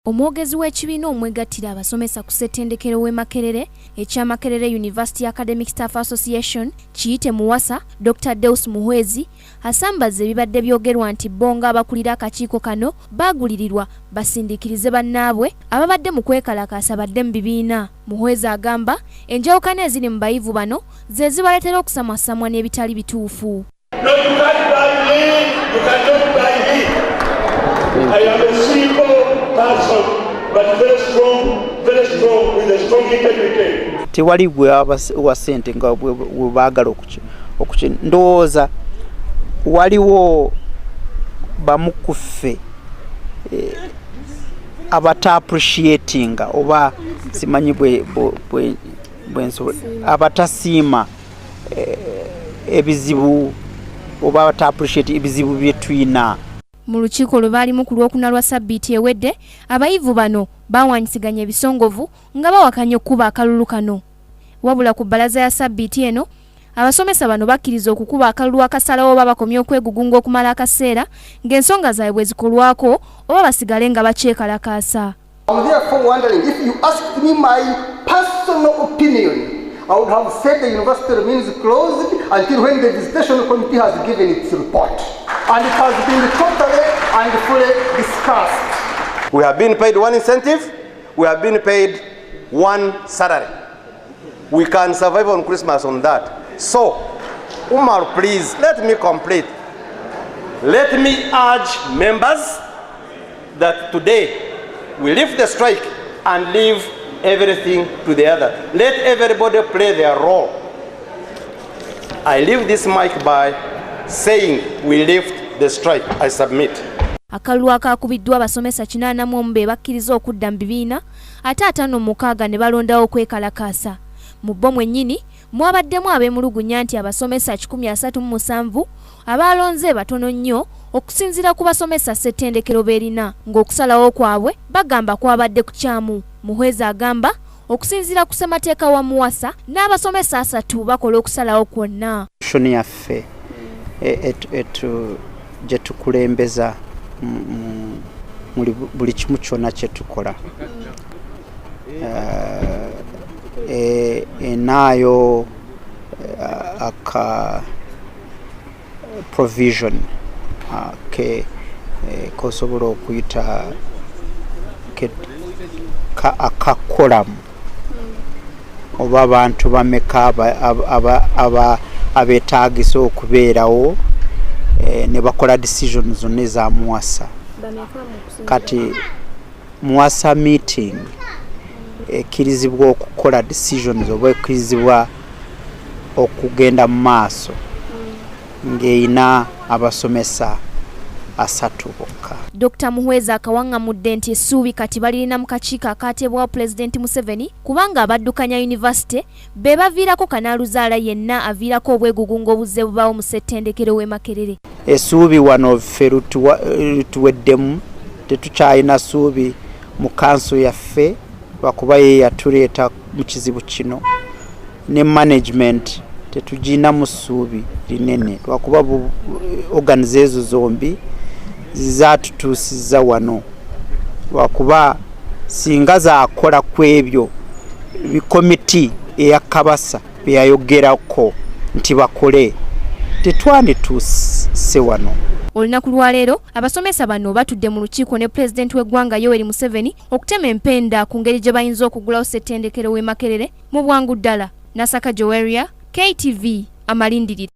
Omwogezi w'ekibiina omwegattira abasomesa ku ssettendekero w'e Makerere ekya Makerere University Academic Staff Association kiyite Muwasa Dr. Deus Muhwezi asambaza ebibadde byogerwa nti bo ng'abakulira akakiiko kano baagulirirwa basindikirize bannaabwe ababadde mu kwekalakaasa badde mu bibiina. Muhwezi agamba enjawukana eziri mu bayivu bano ze zibaleetera okusamwasamwa n'ebitali bituufu. I am a simple person, but very strong with a strong integrity. Tewali wa sente nga baagala ndowooza waliwo bamu ku ffe abata appreciating oba simanyi abatasiima ebizibu oba abata appreciate ebizibu bye tulina. Mu lukiiko lwe baalimu ku Lwokuna lwa Ssabbiiti ewedde abayivu bano bawanyisiganya ebisongovu nga bawakanya okukuba akalulu kano. Wabula ku bbalaza ya Ssabbiiti eno abasomesa bano bakkiriza okukuba akalulu akasalawo oba bakomye okwegugunga okumala akaseera ng'ensonga zaabwe bwe zikolwako oba basigale nga bakyekalakaasa. I'm therefore wondering, if you asked me my personal opinion, I would have said the university remains closed until when the visitation committee has given its report. And it has been totally and fully discussed. We have been paid one incentive, we have been paid one salary. We can survive on Christmas on that. So, Umar, please, let me complete. Let me urge members that today we lift the strike and leave everything to the other. Let everybody play their role. I leave this mic by saying we lift the strike. I submit. Akalulu akakubiddwa abasomesa 81 be bakkiriza okudda mu bibiina ate 56 ne balondawo okwekalakaasa. Mu bo mwennyini mwabaddemu ab'emulugunya nti abasomesa 137 abalonze batono nnyo okusinziira ku basomesa ssettendekero beerina ng'okusalawo kwabwe bagamba kwabadde kukyamu. Muhwezi agamba okusinziira ku ssemateeka wa Muwasa n'abasomesa 3 bakola okusalawo kwonna. Shoni yaffe gye tukulembeza buli kimu kyonna kye tukola enaayo aka provision kosobola okuyita akakolamu oba abantu bameka abeetaagisa okubeerawo ne bakola decision zonna eza Muwasa. Kati Muwasa meeting ekkirizibwa okukola decisions oba ekkirizibwa okugenda mu maaso ng'erina abasomesa 3 bokka. Dr. Muhwezi akawaŋŋamudde nti essuubi kati balirina mu kakiiko akateebwawo Pulezidenti Museveni kubanga abaddukanya yunivasite be baviirako kanaaluzaala yenna aviirako obwegugunga obuzze bubaawo mu ssettendekero w'e Makerere. Essuubi wano ffe lutuweddemu tetukyalina ssuubi mu kanso yaffe lwakuba ye yatuleeta mu kizibu kino ne management tetugina mu ssuubi linene lwakuba organize ezo zombi zizatutuusiza wano lwakuba singa zaakola ku ebyo bikomiti eya Kabasa beyayogerako nti bakole tetwandituuse wano. Olunaku lwa leero abasomesa bano batudde mu lukiiko ne Pulezidenti w'eggwanga Yoweri Museveni okutema empenda ku ngeri gye bayinza okugulawo ssettendekero w'e Makerere mu bwangu ddala. Nasaka Joweria, KTV, Amalindirira.